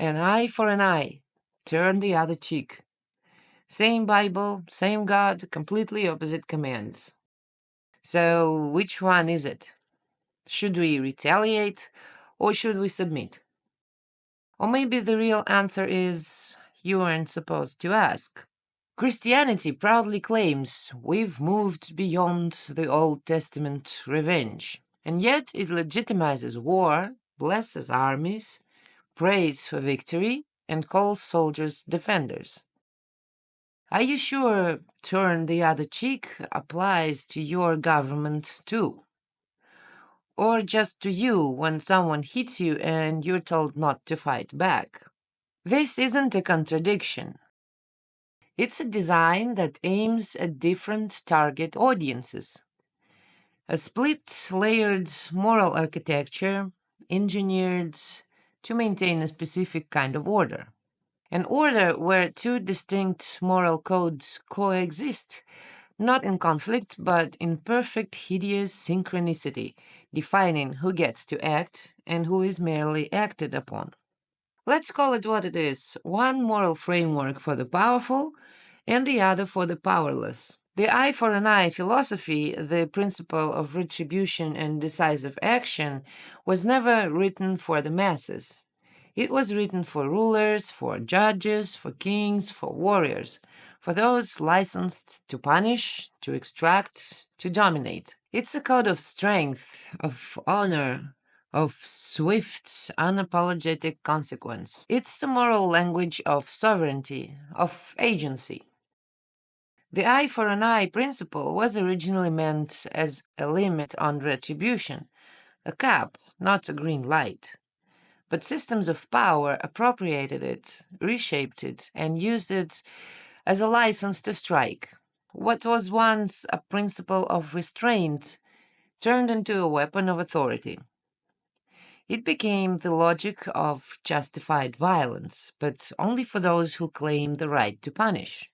An eye for an eye, turn the other cheek. Same Bible, same God, completely opposite commands. So, which one is it? Should we retaliate or should we submit? Or maybe the real answer is you weren't supposed to ask. Christianity proudly claims we've moved beyond the Old Testament revenge, and yet it legitimizes war, blesses armies, prays for victory, and calls soldiers defenders. Are you sure turn the other cheek applies to your government too? Or just to you when someone hits you and you're told not to fight back? This isn't a contradiction. It's a design that aims at different target audiences. A split layered moral architecture engineered to maintain a specific kind of order. An order where two distinct moral codes coexist, not in conflict, but in perfect, hideous synchronicity, defining who gets to act and who is merely acted upon. Let's call it what it is, one moral framework for the powerful and the other for the powerless. The eye for an eye philosophy, the principle of retribution and decisive action, was never written for the masses. It was written for rulers, for judges, for kings, for warriors, for those licensed to punish, to extract, to dominate. It's a code of strength, of honor, of swift, unapologetic consequence. It's the moral language of sovereignty, of agency. The eye for an eye principle was originally meant as a limit on retribution, a cap, not a green light. But systems of power appropriated it, reshaped it, and used it as a license to strike. What was once a principle of restraint turned into a weapon of authority. It became the logic of justified violence, but only for those who claim the right to punish.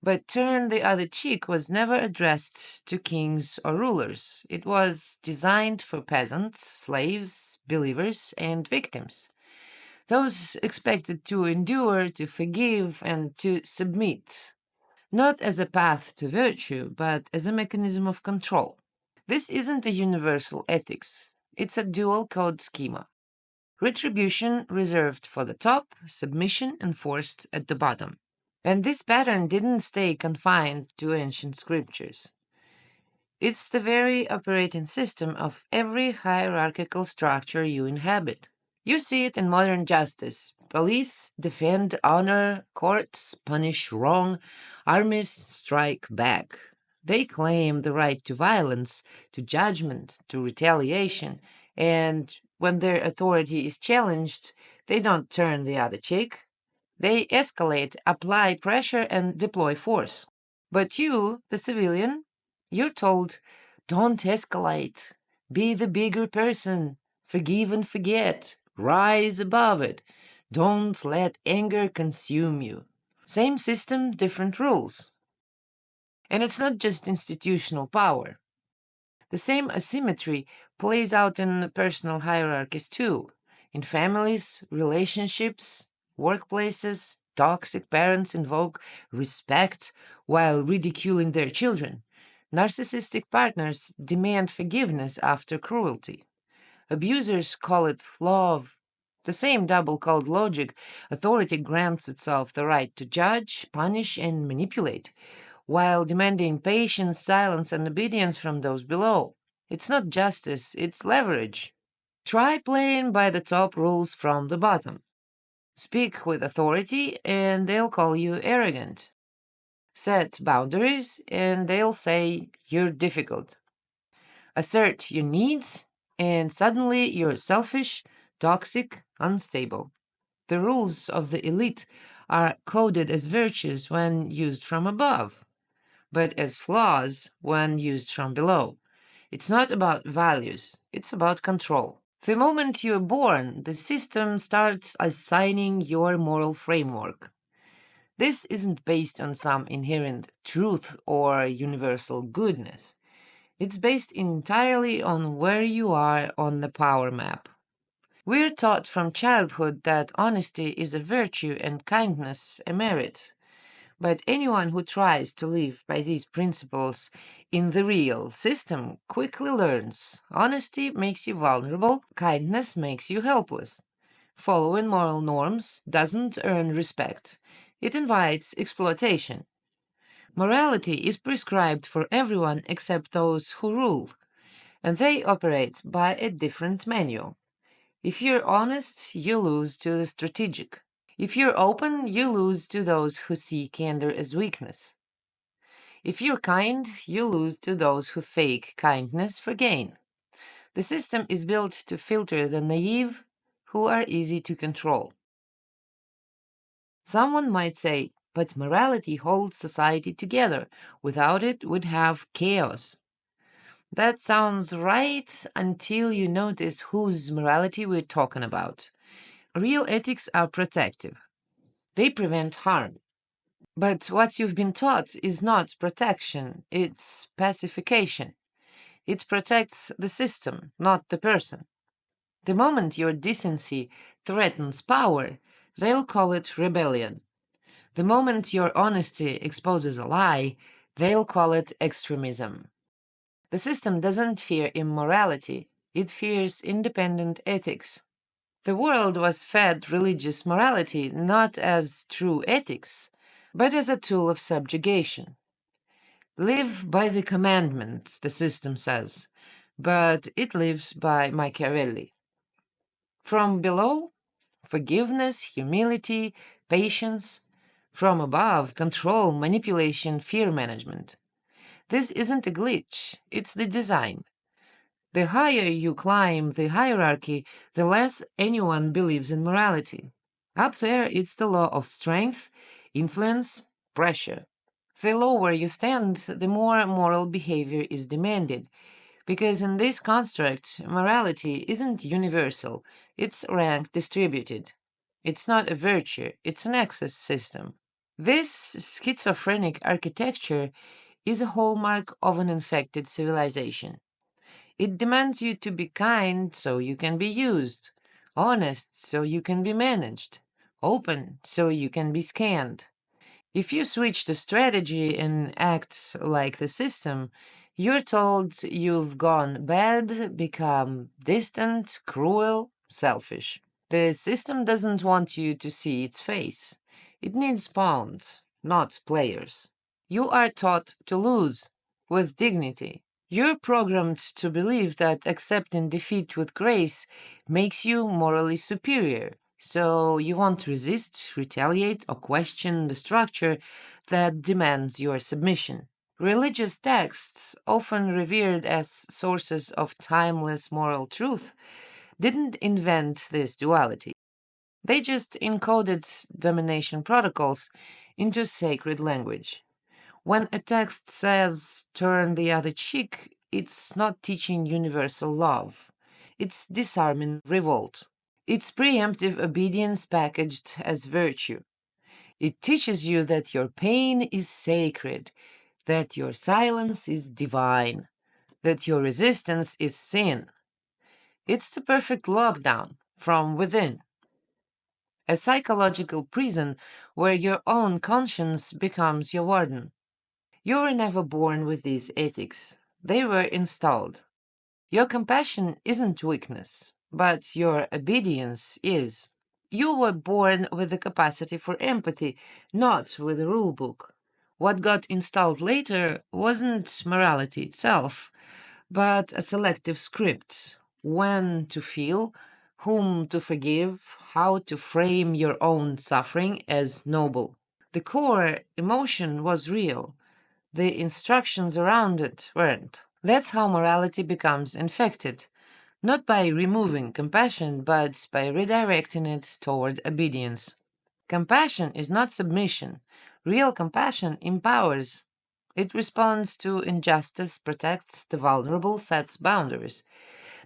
But turn the other cheek was never addressed to kings or rulers. It was designed for peasants, slaves, believers, and victims. Those expected to endure, to forgive, and to submit, not as a path to virtue, but as a mechanism of control. This isn't a universal ethics. It's a dual code schema. Retribution reserved for the top, submission enforced at the bottom. And this pattern didn't stay confined to ancient scriptures. It's the very operating system of every hierarchical structure you inhabit. You see it in modern justice. Police defend honor, courts punish wrong, armies strike back. They claim the right to violence, to judgment, to retaliation, and when their authority is challenged, they don't turn the other cheek. They escalate, apply pressure, and deploy force. But you, the civilian, you're told, don't escalate. Be the bigger person. Forgive and forget. Rise above it. Don't let anger consume you. Same system, different rules. And it's not just institutional power. The same asymmetry plays out in personal hierarchies too, in families, relationships, workplaces. Toxic parents invoke respect while ridiculing their children. Narcissistic partners demand forgiveness after cruelty. Abusers call it love. The same double-code logic, authority grants itself the right to judge, punish, and manipulate, while demanding patience, silence, and obedience from those below. It's not justice, it's leverage. Try playing by the top rules from the bottom. Speak with authority, and they'll call you arrogant. Set boundaries, and they'll say you're difficult. Assert your needs, and suddenly you're selfish, toxic, unstable. The rules of the elite are coded as virtues when used from above, but as flaws when used from below. It's not about values, it's about control. The moment you're born, the system starts assigning your moral framework. This isn't based on some inherent truth or universal goodness. It's based entirely on where you are on the power map. We're taught from childhood that honesty is a virtue and kindness a merit. But anyone who tries to live by these principles in the real system quickly learns honesty makes you vulnerable, kindness makes you helpless. Following moral norms doesn't earn respect, it invites exploitation. Morality is prescribed for everyone except those who rule, and they operate by a different manual. If you're honest, you lose to the strategic. If you're open, you lose to those who see candor as weakness. If you're kind, you lose to those who fake kindness for gain. The system is built to filter the naive who are easy to control. Someone might say, but morality holds society together. Without it, we'd have chaos. That sounds right until you notice whose morality we're talking about. Real ethics are protective, they prevent harm. But what you've been taught is not protection, it's pacification. It protects the system, not the person. The moment your decency threatens power, they'll call it rebellion. The moment your honesty exposes a lie, they'll call it extremism. The system doesn't fear immorality, it fears independent ethics. The world was fed religious morality not as true ethics, but as a tool of subjugation. Live by the commandments, the system says, but it lives by Machiavelli. From below, forgiveness, humility, patience. From above, control, manipulation, fear management. This isn't a glitch, it's the design. The higher you climb the hierarchy, the less anyone believes in morality. Up there, it's the law of strength, influence, pressure. The lower you stand, the more moral behavior is demanded, because in this construct, morality isn't universal, it's rank distributed. It's not a virtue, it's an access system. This schizophrenic architecture is a hallmark of an infected civilization. It demands you to be kind so you can be used, honest so you can be managed, open so you can be scanned. If you switch the strategy and act like the system, you're told you've gone bad, become distant, cruel, selfish. The system doesn't want you to see its face. It needs pawns, not players. You are taught to lose with dignity. You're programmed to believe that accepting defeat with grace makes you morally superior. So you won't resist, retaliate, or question the structure that demands your submission. Religious texts, often revered as sources of timeless moral truth, didn't invent this duality. They just encoded domination protocols into sacred language. When a text says turn the other cheek, it's not teaching universal love. It's disarming revolt. It's preemptive obedience packaged as virtue. It teaches you that your pain is sacred, that your silence is divine, that your resistance is sin. It's the perfect lockdown from within, a psychological prison where your own conscience becomes your warden. You were never born with these ethics, they were installed. Your compassion isn't weakness, but your obedience is. You were born with the capacity for empathy, not with a rule book. What got installed later wasn't morality itself, but a selective script: when to feel, whom to forgive, how to frame your own suffering as noble. The core emotion was real, the instructions around it weren't. That's how morality becomes infected, not by removing compassion, but by redirecting it toward obedience. Compassion is not submission. Real compassion empowers. It responds to injustice, protects the vulnerable, sets boundaries.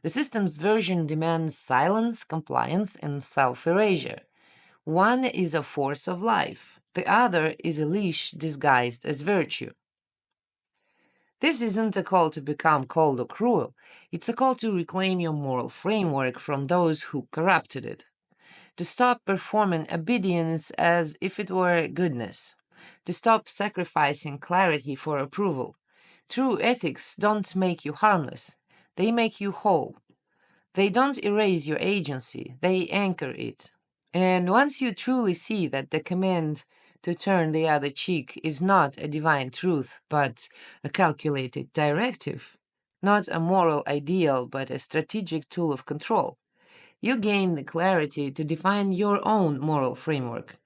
The system's version demands silence, compliance, and self erasure. One is a force of life, the other is a leash disguised as virtue. This isn't a call to become cold or cruel. It's a call to reclaim your moral framework from those who corrupted it, to stop performing obedience as if it were goodness, to stop sacrificing clarity for approval. True ethics don't make you harmless, they make you whole. They don't erase your agency, they anchor it. And once you truly see that the command to turn the other cheek is not a divine truth, but a calculated directive, not a moral ideal, but a strategic tool of control, you gain the clarity to define your own moral framework,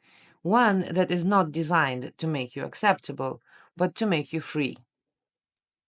one that is not designed to make you acceptable, but to make you free.